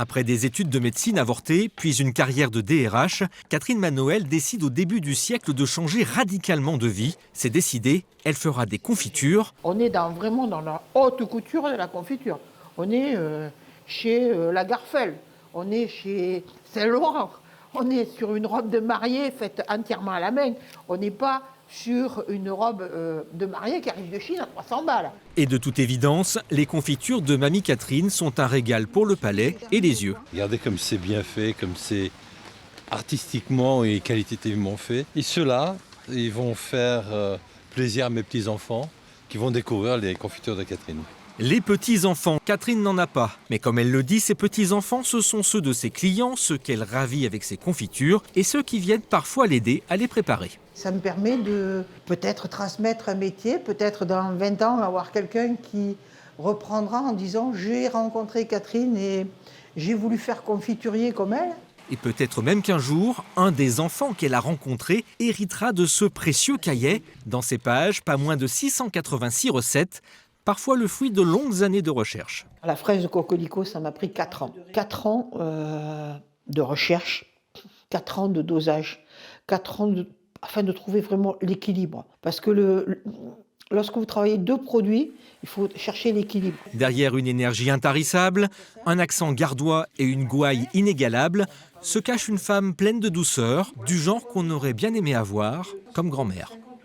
Après des études de médecine avortées, puis une carrière de DRH, Catherine Manoël décide au début du siècle de changer radicalement de vie. C'est décidé, elle fera des confitures. On est vraiment dans la haute couture de la confiture. On est chez Lagarfeld, on est chez Saint-Laurent, on est sur une robe de mariée faite entièrement à la main. On n'est pas sur une robe de mariée qui arrive de Chine à 300 balles. Et de toute évidence, les confitures de Mamie Catherine sont un régal pour le palais et les yeux. Regardez comme c'est bien fait, comme c'est artistiquement et qualitativement fait. Et ceux-là, ils vont faire plaisir à mes petits-enfants qui vont découvrir les confitures de Catherine. Les petits-enfants, Catherine n'en a pas. Mais comme elle le dit, ses petits-enfants, ce sont ceux de ses clients, ceux qu'elle ravit avec ses confitures et ceux qui viennent parfois l'aider à les préparer. Ça me permet de peut-être transmettre un métier, peut-être dans 20 ans avoir quelqu'un qui reprendra en disant « j'ai rencontré Catherine et j'ai voulu faire confiturier comme elle ». Et peut-être même qu'un jour, un des enfants qu'elle a rencontré héritera de ce précieux cahier. Dans ses pages, pas moins de 686 recettes, parfois le fruit de longues années de recherche. La fraise de coquelicot, ça m'a pris 4 ans. 4 ans de recherche, 4 ans de dosage, 4 ans afin de trouver vraiment l'équilibre. Parce que lorsque vous travaillez 2 produits, il faut chercher l'équilibre. Derrière une énergie intarissable, un accent gardois et une gouaille inégalable, se cache une femme pleine de douceur, du genre qu'on aurait bien aimé avoir comme grand-mère.